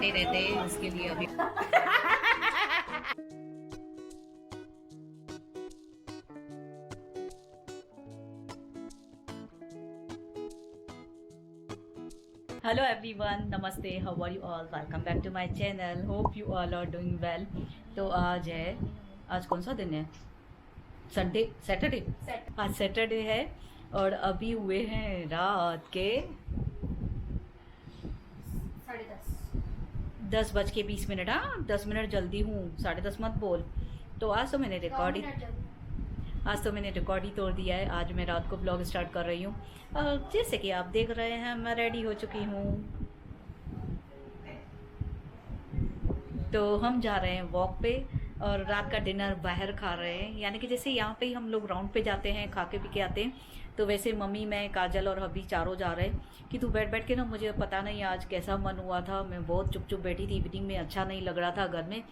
बैठे रहते हैं उसके लिए अभी। हेलो एवरीवन, नमस्ते, how are you all, welcome back to my channel, hope you all are doing well. तो आज कौन सा दिन है? Sunday, Saturday. आज सैटरडे है और अभी हुए हैं रात के 10:20। हाँ, 10 मिनट जल्दी हूँ, 10:30 मत बोल। तो आज तो मैंने रिकॉर्ड ही तोड़ दिया है। आज मैं रात को ब्लॉग स्टार्ट कर रही हूँ और जैसे कि आप देख रहे हैं मैं रेडी हो चुकी हूँ। तो हम जा रहे हैं वॉक पे और रात का डिनर बाहर खा रहे हैं, यानी कि जैसे यहाँ पे ही हम लोग राउंड पे जाते हैं, खा के पी के आते हैं। तो वैसे मम्मी, मैं, काजल और हबी चारों जा रहे हैं कि तू बैठ बैठ के ना, मुझे पता नहीं आज कैसा मन हुआ था, मैं बहुत चुप चुप बैठी थी। इवनिंग में अच्छा नहीं लग रहा था घर में।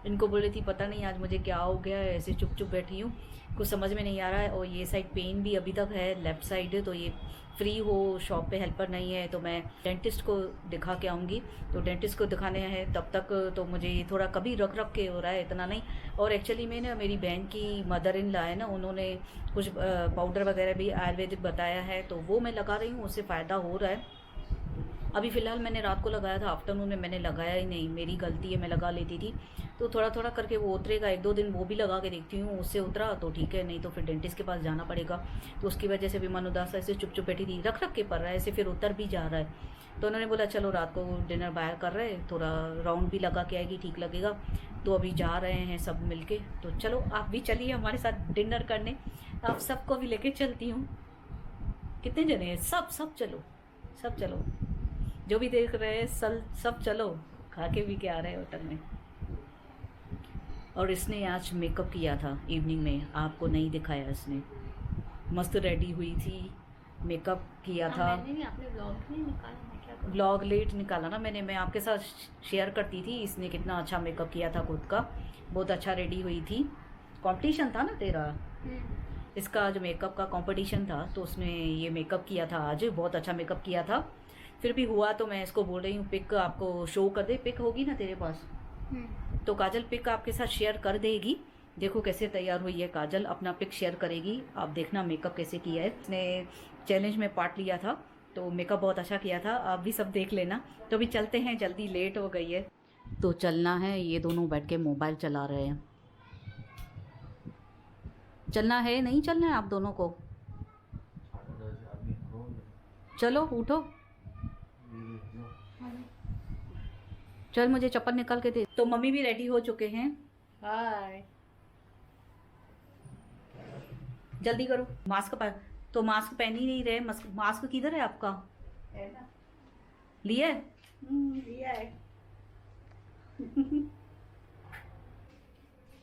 इनको बोल रही थी पता नहीं आज मुझे क्या हो गया है, ऐसे चुप चुप बैठी हूँ, कुछ समझ में नहीं आ रहा है। और ये साइड पेन भी अभी तक है, लेफ़्ट साइड। तो ये फ्री हो, शॉप पे हेल्पर नहीं है, तो मैं डेंटिस्ट को दिखा के आऊँगी। तो डेंटिस्ट को दिखाने हैं, तब तक तो मुझे थोड़ा कभी रख रख के हो रहा है, इतना नहीं। और एक्चुअली में ना, मेरी बहन की मदर इन लॉ है ना, उन्होंने कुछ पाउडर वगैरह भी आयुर्वेदिक बताया है, तो वो मैं लगा रही हूँ, उससे फ़ायदा हो रहा है। अभी फ़िलहाल मैंने रात को लगाया था, आफ्टरनून में मैंने लगाया ही नहीं, मेरी गलती है, मैं लगा लेती थी। तो थोड़ा थोड़ा करके वो उतरेगा, 1-2 दिन वो भी लगा के देखती हूँ, उससे उतरा तो ठीक है, नहीं तो फिर डेंटिस्ट के पास जाना पड़ेगा। तो उसकी वजह से भी मन उदास, ऐसे चुप चुप बैठी थी, रख रख के पड़ रहा है, ऐसे फिर उतर भी जा रहा है। तो उन्होंने बोला चलो रात को डिनर बाहर कर रहे हैं, थोड़ा राउंड भी लगा के आएगी, ठीक लगेगा। तो अभी जा रहे हैं सब मिलके। तो चलो आप भी चलिए हमारे साथ डिनर करने, आप सबको भी लेके चलती हूँ। कितने जने हैं? सब चलो, सब चलो, जो भी देख रहे हैं सब चलो, खा के भी क्या आ रहे हैं होटल में। और इसने आज मेकअप किया था इवनिंग में, आपको नहीं दिखाया इसने। मस्त रेडी हुई थी, मेकअप किया था। मैंने आपने व्लॉग नहीं निकाला, मैं क्या करूं? व्लॉग लेट निकाला ना मैंने, मैं आपके साथ शेयर करती थी। इसने कितना अच्छा मेकअप किया था खुद का, बहुत अच्छा रेडी हुई थी। कंपटीशन था ना तेरा, इसका आज मेकअप का कंपटीशन था, तो उसने ये मेकअप किया था आज, बहुत अच्छा मेकअप किया था। फिर भी हुआ तो मैं इसको बोल रही हूँ पिक आपको शो कर दे, पिक होगी ना तेरे पास? तो काजल पिक आपके साथ शेयर कर देगी। देखो कैसे तैयार हुई है काजल, अपना पिक शेयर करेगी, आप देखना मेकअप कैसे किया है। इसने चैलेंज में पार्ट लिया था, तो मेकअप बहुत अच्छा किया था, आप भी सब देख लेना। तो अभी चलते हैं, जल्दी लेट हो गई है तो चलना है। ये दोनों बैठ के मोबाइल चला रहे हैं। चलना है नहीं चलना है आप दोनों को? चलो उठो, चल मुझे चप्पल निकाल के दे। तो मम्मी भी रेडी हो चुके हैं। हाय, जल्दी करो, मास्क पहन। तो मास्क पहन ही नहीं रहे, मास्क किधर है आपका? है ना, लिया है? लिया है।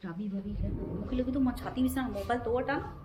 चाबी भरी है, भूख लगी तो मचाती भी सा, मोबाइल तो हटा ना।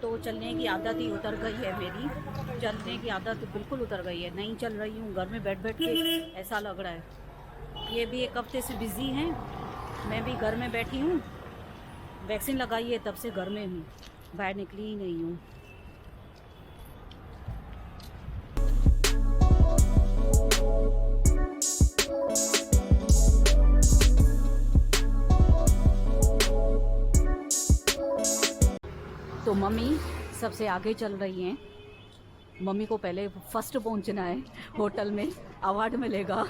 तो चलने की आदत ही उतर गई है मेरी, चलने की आदत बिल्कुल उतर गई है, नहीं चल रही हूँ घर में बैठ बैठ के, ऐसा लग रहा है। ये भी एक हफ्ते से बिज़ी हैं, मैं भी घर में बैठी हूँ, वैक्सीन लगाई है तब से घर में हूँ, बाहर निकली ही नहीं हूँ। तो मम्मी सबसे आगे चल रही हैं, मम्मी को पहले फर्स्ट पहुंचना है होटल में, अवार्ड मिलेगा।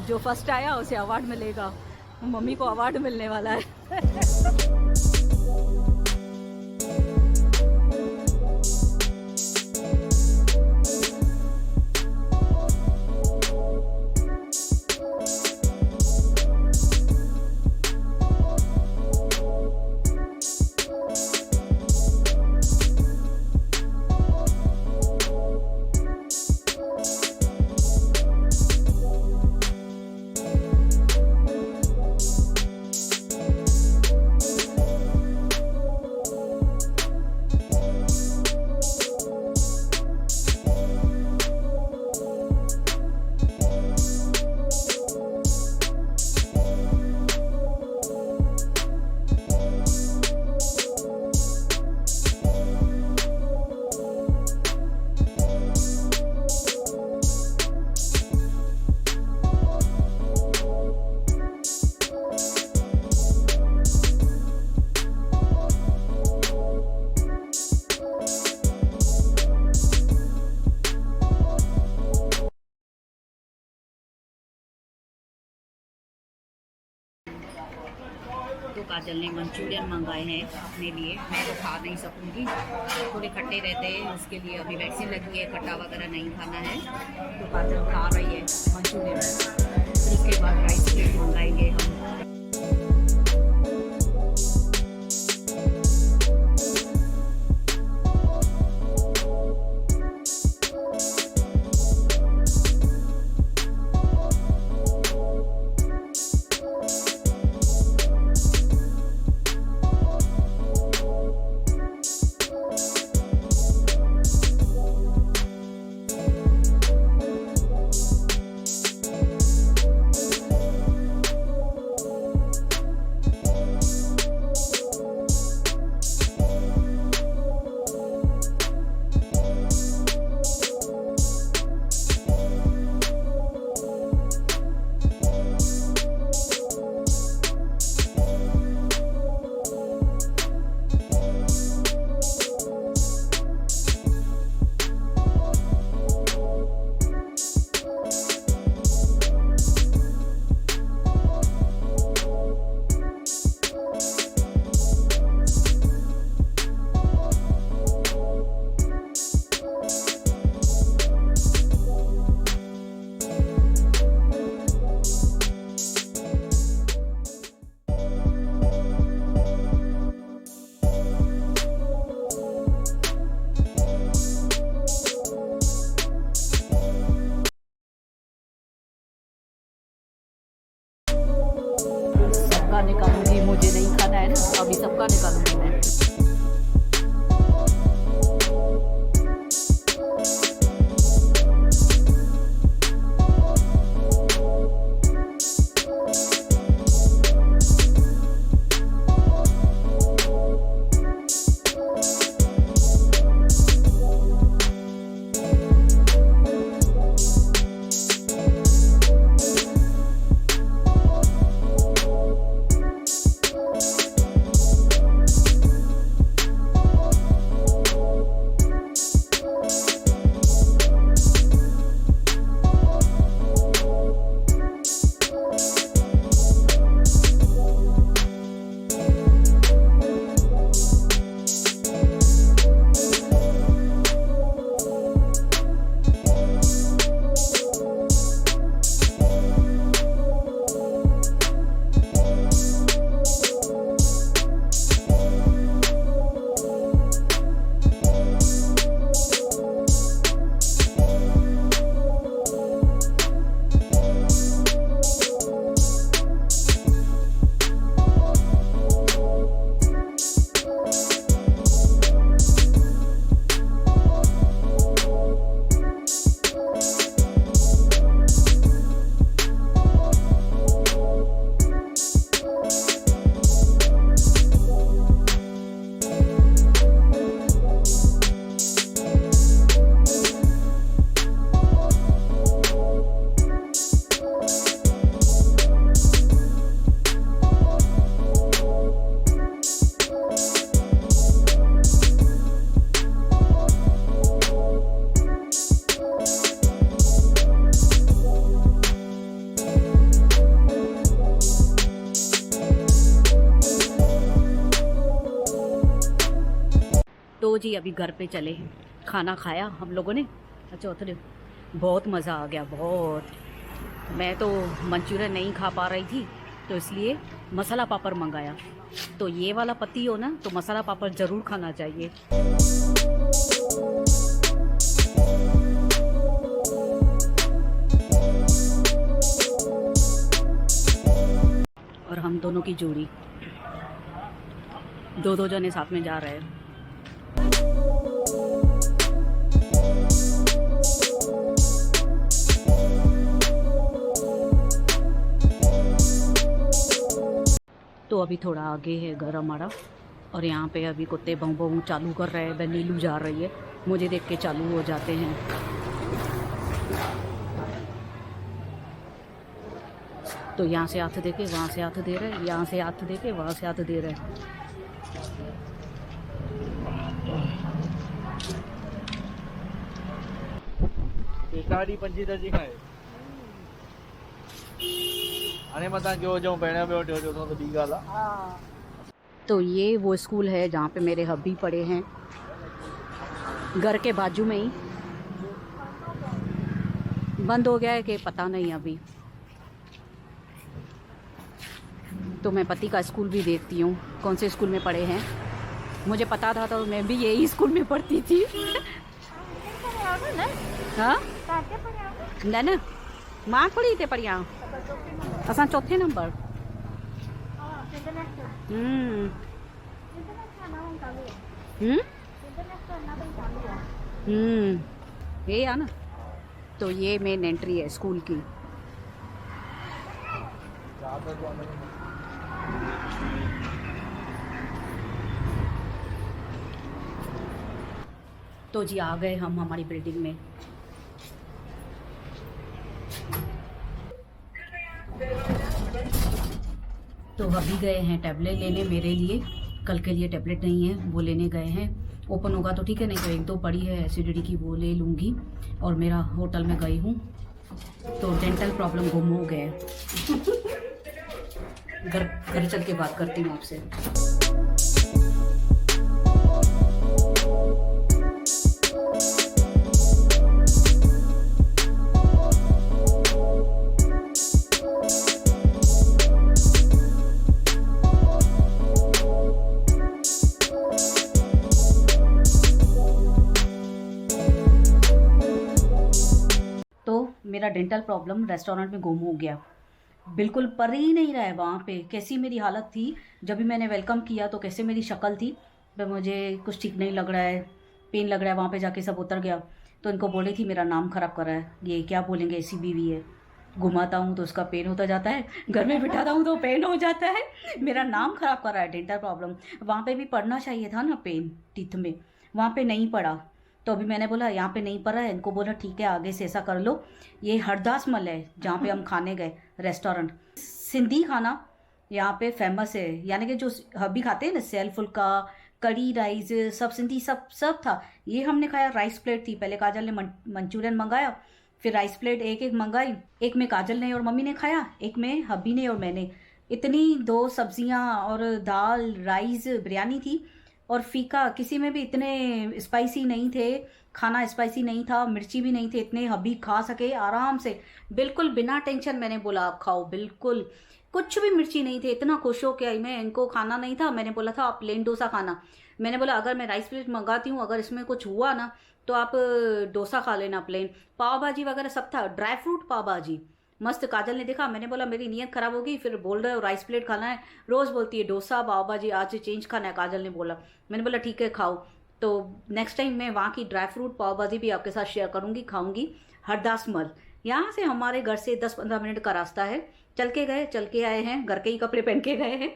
जो फर्स्ट आया उसे अवार्ड मिलेगा, मम्मी को अवार्ड मिलने वाला है। काजल ने मंचूरियन मंगाए हैं अपने लिए। मैं तो खा नहीं सकूँगी, थोड़े खट्टे रहते हैं, उसके लिए अभी वैक्सीन लगी है, खट्टा वगैरह नहीं खाना है। तो काजल खा रही है मंचूरियन, फिर उसके बाद राइस प्लेट मंगाएंगे हम। सबका निकालूंगी, मुझे नहीं खाना है ना, अभी सबका निकालूंगी मैं। तो जी अभी घर पे चले, खाना खाया हम लोगों ने। अच्छा उतरे, बहुत मज़ा आ गया बहुत। मैं तो मंचूरियन नहीं खा पा रही थी, तो इसलिए मसाला पापड़ मंगाया। तो ये वाला पति हो ना, तो मसाला पापड़ ज़रूर खाना चाहिए। और हम दोनों की जोड़ी, दो जने साथ में जा रहे हैं। तो अभी थोड़ा आगे है घर हमारा, और यहाँ पे अभी कुत्ते भौं भौं चालू कर रहे हैं। नीलू जा रही है, मुझे देख के चालू हो जाते हैं। तो यहाँ से हाथ दे के वहाँ से हाथ दे रहे, यहाँ से हाथ दे के वहाँ से हाथ दे रहे। गाड़ी पंची दर्जी खाए अने मता क्यों जो पहने पे उठो जो तो दी गाला हाँ तो ये वो स्कूल है जहाँ पे मेरे हब्बी पढ़े हैं, घर के बाजू में ही। बंद हो गया है कि पता नहीं अभी। तो मैं पति का स्कूल भी देखती हूँ, कौन से स्कूल में पढ़े हैं। मुझे पता था तो मैं भी यही स्कूल में पढ़ती थी। हाँ न मां पढ़ी थे पर यहाँ असां चौथे नंबर। ये है ना। तो ये मेन एंट्री है स्कूल की। तो जी आ गए हम हमारी बिल्डिंग में। तो अभी गए हैं टैबलेट लेने मेरे लिए, कल के लिए टैबलेट नहीं है वो लेने गए हैं। ओपन होगा तो ठीक है, नहीं तो एक दो पड़ी है एसिडिटी की वो ले लूँगी। और मेरा होटल में गई हूँ तो डेंटल प्रॉब्लम गुम हो गए। घर चल के बात करती हूँ आपसे। मेरा डेंटल प्रॉब्लम रेस्टोरेंट में गुम हो गया, बिल्कुल पर ही नहीं रहा है वहाँ पे। कैसी मेरी हालत थी जब भी मैंने वेलकम किया, तो कैसे मेरी शक्ल थी। तो मुझे कुछ ठीक नहीं लग रहा है, पेन लग रहा है। वहाँ पे जाके सब उतर गया तो इनको बोली थी मेरा नाम ख़राब कर रहा है। ये क्या बोलेंगे, ऐसी बीवी है। घुमाता हूँ तो उसका पेन होता जाता है, घर में बिठाता हूँ तो पेन हो जाता है। मेरा नाम ख़राब कर रहा है डेंटल प्रॉब्लम। वहाँ पर भी पढ़ना चाहिए था ना पेन टीथ में, वहाँ पर नहीं पढ़ा। तो अभी मैंने बोला यहाँ पे नहीं पड़ रहा है, इनको बोला ठीक है आगे से ऐसा कर लो। ये हरदास मल है जहाँ पे हम खाने गए, रेस्टोरेंट सिंधी खाना यहाँ पे फेमस है। यानी कि जो हब्बी खाते हैं ना, सेल फुल्का, कड़ी राइस, सब सिंधी सब था। ये हमने खाया, राइस प्लेट थी। पहले काजल ने मंचूरियन मंगाया, फिर राइस प्लेट एक एक मंगाई। एक में काजल ने और मम्मी ने खाया, एक में हब्बी ने और मैंने। इतनी 2 सब्जियाँ और दाल, राइस, बिरयानी थी और फीका। किसी में भी इतने स्पाइसी नहीं थे, खाना स्पाइसी नहीं था, मिर्ची भी नहीं थे। इतने हब्बी खा सके आराम से, बिल्कुल बिना टेंशन। मैंने बोला आप खाओ, बिल्कुल कुछ भी मिर्ची नहीं थे। इतना खुश हो के आई मैं। इनको खाना नहीं था, मैंने बोला था आप प्लेन डोसा खाना। मैंने बोला अगर मैं राइस प्लेट मंगाती हूँ, अगर इसमें कुछ हुआ ना तो आप डोसा खा लेना प्लेन। पाव भाजी वगैरह सब था, ड्राई फ्रूट पाव भाजी मस्त। काजल ने देखा, मैंने बोला मेरी नीयत खराब होगी, फिर बोल रहे हो राइस प्लेट खाना है। रोज़ बोलती है डोसा पाव भाजी, आज चेंज खाना है। काजल ने बोला, मैंने बोला ठीक है खाओ। तो नेक्स्ट टाइम मैं वहाँ की ड्राई फ्रूट पाव भाजी भी आपके साथ शेयर करूँगी, खाऊंगी। हरदास मल यहाँ से हमारे घर से 10-15 मिनट का रास्ता है। चल के आए हैं, घर के ही कपड़े पहन के गए हैं।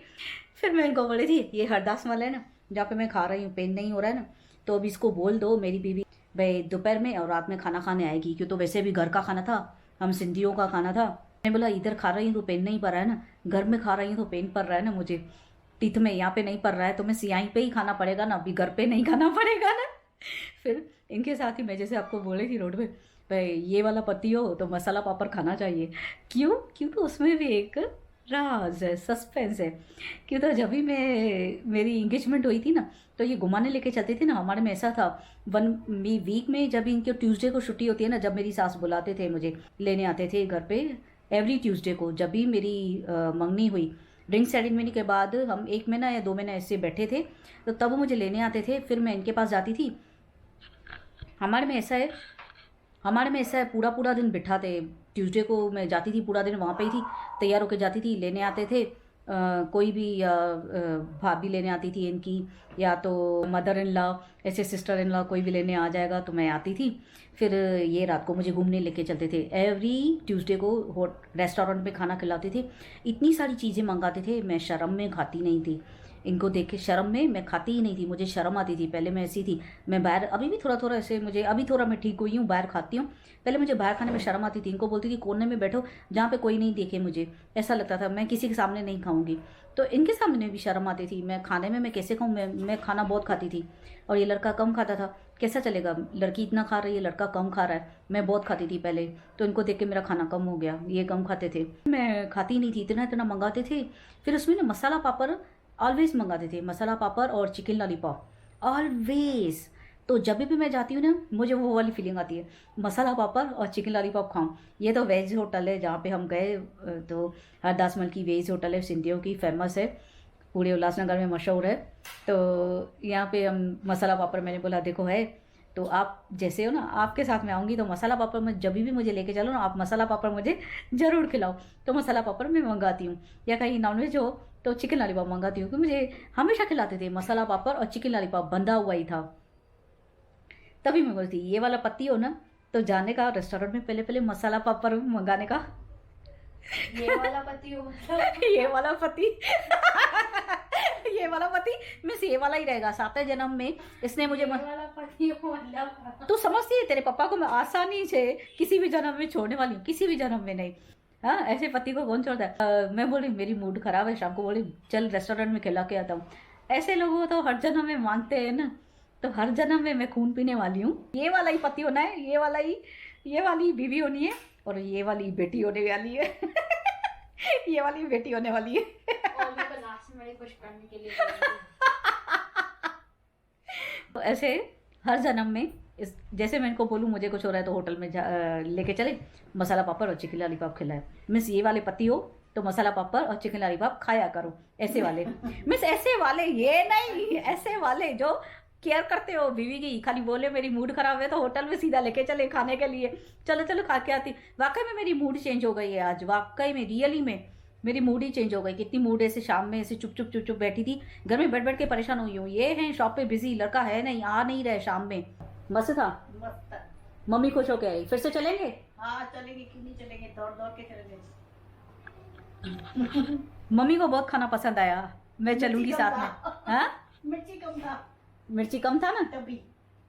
फिर मैं इनको बोली थी ये हरदास मल है ना जहाँ पे मैं खा रही हूँ, पेन नहीं हो रहा है ना, तो अभी इसको बोल दो मेरी बीवी भाई दोपहर में और रात में खाना खाने आएगी। क्यों तो वैसे भी घर का खाना था, हम सिंधियों का खाना था। मैंने बोला इधर खा रही हूँ तो पेन नहीं पड़ रहा है ना, घर में खा रही हूँ तो पेन पड़ रहा है ना मुझे टीथ में, यहाँ पे नहीं पड़ रहा है तो मैं सियाई पे ही खाना पड़ेगा ना, अभी घर पे नहीं खाना पड़ेगा ना। फिर इनके साथ ही मैं जैसे आपको बोली थी रोड पे, भाई ये वाला पति हो तो मसाला पापड़ खाना चाहिए। क्यों तो उसमें भी एक राज है, सस्पेंस है। क्यों तो जब भी मेरी इंगेजमेंट हुई थी ना, तो ये घुमाने लेके चलते थे ना। हमारे में ऐसा था, 1 वीक में जब इनके ट्यूसडे को छुट्टी होती है ना, जब मेरी सास बुलाते थे, मुझे लेने आते थे घर पे एवरी ट्यूसडे को। जब भी मेरी मंगनी हुई, रिंग सेरेमनी के बाद हम 1 महीना या 2 महीना ऐसे बैठे थे, तो तब मुझे लेने आते थे। फिर मैं इनके पास जाती थी। हमारे में ऐसा है पूरा दिन बिठाते। ट्यूसडे को मैं जाती थी, पूरा दिन वहाँ पे ही थी, तैयार होकर जाती थी। लेने आते थे कोई भी भाभी लेने आती थी इनकी, या तो मदर इन लॉ, ऐसे सिस्टर इन लॉ, कोई भी लेने आ जाएगा तो मैं आती थी। फिर ये रात को मुझे घूमने लेके चलते थे। एवरी ट्यूसडे को रेस्टोरेंट में खाना खिलाते थे। इतनी सारी चीज़ें मंगाते थे, मैं शर्म में खाती नहीं थी। इनको देख के शर्म में मैं खाती ही नहीं थी, मुझे शर्म आती थी। पहले मैं ऐसी थी, मैं बाहर, अभी भी थोड़ा ऐसे मुझे, अभी थोड़ा मैं ठीक हुई हूँ, बाहर खाती हूँ। पहले मुझे बाहर खाने में शर्म आती थी। इनको बोलती थी कोने में बैठो जहाँ पे कोई नहीं देखे। मुझे ऐसा लगता था मैं किसी के सामने नहीं खाऊंगी, तो इनके सामने भी शर्म आती थी। मैं खाने में मैं कैसे खाऊँ, मैं खाना बहुत खाती थी और ये लड़का कम खाता था। कैसा चलेगा, लड़की इतना खा रही है, लड़का कम खा रहा है। मैं बहुत खाती थी पहले, तो इनको देख के मेरा खाना कम हो गया। ये कम खाते थे, मैं खाती नहीं थी। इतना मंगाते थे। फिर उसमें ना मसाला पापड़ ऑलवेज मंगाते थे मसाला पापड़ और चिकन लॉलीपॉप, ऑलवेज। तो जब भी मैं जाती हूँ ना, मुझे वो वाली फीलिंग आती है, मसाला पापड़ और चिकन लॉलीपॉप खाऊं। ये तो वेज होटल है जहाँ पे हम गए, तो हरदास मल की वेज होटल है, सिंधियों की, फेमस है, पूरे उल्लासनगर में मशहूर है। तो यहाँ पे हम मसाला पापड़, मैंने बोला देखो है, तो आप जैसे हो ना, आपके साथ में आऊँगी तो मसाला पापड़ में जब भी मुझे लेके चलो ना, आप मसाला पापड़ मुझे ज़रूर खिलाओ। तो मसाला पापड़ मैं मंगाती हूँ, या कहीं नॉनवेज हो तो चिकन लॉलीपॉप मंगाती हूँ, क्योंकि मुझे हमेशा खिलाते थे मसाला पापड़ और चिकन लॉलीपॉप, बंधा हुआ ही था। तभी मैं बोलती ये वाला पति हो ना, तो जाने का रेस्टोरेंट में पहले पहले मसाला पापड़ मंगाने का। ये वाला पति हो मतलब ये वाला पति ये वाला पति मिस ये वाला ही रहेगा 7वें जन्म में। इसने मुझे ये वाला पति हो मतलब तू समझती है, तेरे पापा को मैं आसानी से किसी भी जन्म में छोड़ने वाली हूँ, किसी भी जन्म में नहीं। हाँ, ऐसे पति को कौन छोड़ता है। मैं बोली मेरी मूड खराब है, शाम को बोली चल रेस्टोरेंट में खिला के आता हूँ। ऐसे लोगों को तो हर जन्म में मांगते हैं ना, तो हर जन्म में मैं खून पीने वाली हूँ। ये वाला ही पति होना है, ये वाली बीवी होनी है, और ये वाली बेटी होने वाली है ये वाली बेटी होने वाली है और भी तो लास्ट में कुछ करने के लिए तो ऐसे हर जन्म में इस जैसे मैं इनको बोलूँ मुझे कुछ हो रहा है तो होटल में लेके चले, मसाला पापड़ और चिकन लॉलीपॉप खिलाए। मिस ये वाले पति हो तो मसाला पापड़ और चिकन लॉलीपॉप खाया करो, ऐसे वाले मिस, ऐसे वाले, ये नहीं, ऐसे वाले जो केयर करते हो बीवी की। खाली बोले मेरी मूड खराब है तो होटल में सीधा लेके चले खाने के लिए, चलो चलो खा के आती। वाकई में मेरी मूड चेंज हो गई है आज, वाकई में रियली में मेरी मूड ही चेंज हो गई। कितनी मूड ऐसे शाम में ऐसे चुप चुप बैठी थी, घर में बैठ बैठ के परेशान हुई हूँ। ये है शॉप पे बिजी, लड़का है नहीं, आ नहीं रहे शाम में। मस्त था, मस्त। मम्मी खुश होके आई। फिर से चलेंगे? हाँ चलेंगे, क्यों नहीं चलेंगे, दौड़ दौड़ के चलेंगे। मम्मी को बहुत खाना पसंद आया, मैं चलूंगी साथ में। हाँ, मिर्ची कम था, मिर्ची कम था ना, तभी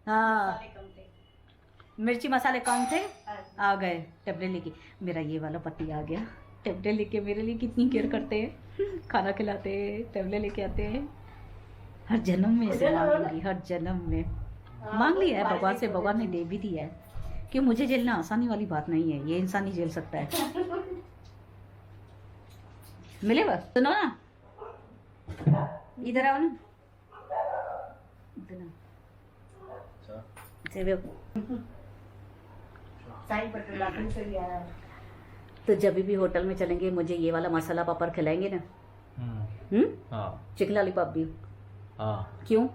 हाँ मसाले कम थे। मिर्ची मसाले कम थे। आ गए टेबले लेके, मेरा ये वाला पति आ गया टेबले लेके, मेरे लिए कितनी केयर करते हैं, खाना खिलाते हैं, टेबले लेके आते हैं। हर जन्म में इसे मांगूंगी, हर जन्म में मांग लिया है भगवान से, भगवान ने दे भी दिया है कि मुझे झेलना आसानी वाली बात नहीं है, ये इंसान ही झेल सकता है। मिले बस, सुनो ना, इधर आओ ना, इधर साईं पटोला से भी आया है। तो जब भी होटल में चलेंगे मुझे ये वाला मसाला पापड़ खिलाएंगे ना। हाँ चिकन लॉलीपॉप भी। हाँ। क्यों?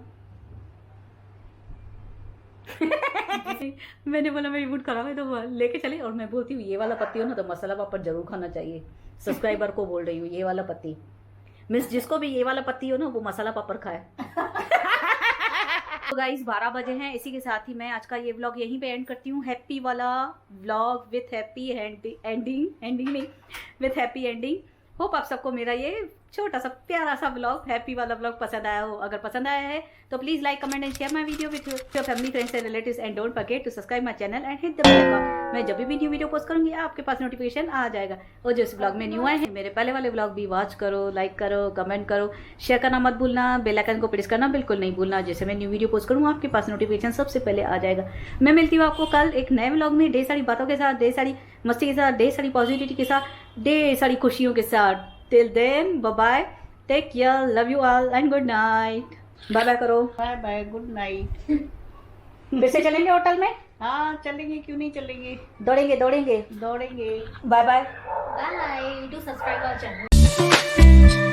मैंने बोला मेरी मूड खराब है तो लेके चले, और मैं बोलती हूँ ये वाला पत्ती हो ना तो मसाला पापड़ जरूर खाना चाहिए। सब्सक्राइबर को बोल रही हूँ ये वाला पत्ती, मिस जिसको भी ये वाला पत्ती हो ना वो मसाला पापड़ खाए। तो गाइस 12 बजे हैं, इसी के साथ ही मैं आज का ये व्लॉग यहीं पे एंड करती हूँ। हैप्पी वाला व्लॉग विथ हैप्पी एंडिंग नहीं, विथ हैप्पी एंडिंग। होप आप सबको मेरा ये छोटा सा प्यारा सा व्लॉग, हैप्पी वाला व्लॉग पसंद आया हो। अगर पसंद आया है तो please like, comment and share my video with your family, friends and relatives, and don't forget to subscribe my channel and hit the bell icon. मैं जब भी न्यू वीडियो पोस्ट करूंगी आपके पास नोटिफिकेशन आ जाएगा। और जो इस व्लॉग में न्यू आए हैं, मेरे पहले वाले व्लॉग भी वॉच करो, लाइक करो, कमेंट करो, शेयर करना मत भूलना, बेल आइकन को प्रेस करना बिल्कुल नहीं भूलना। जैसे मैं न्यू वीडियो पोस्ट करूँ आपके पास नोटिफिकेशन सबसे पहले आ जाएगा। मैं मिलती हूँ आपको कल एक नए व्लॉग में, ढेर सारी बातों के साथ, ढेर सारी मस्ती के साथ, ढेर सारी पॉजिटिविटी के साथ, ढेर सारी खुशियों के साथ। Till then bye bye, take care, love you all and good night. Bye bye करो, बाय बाय, गुड नाइट। फिर से चलेंगे होटल में? हाँ चलेंगे, क्यों नहीं चलेंगे, दौड़ेंगे दौड़ेंगे। दौड़ेंगे। Bye bye. Bye. Do subscribe our channel.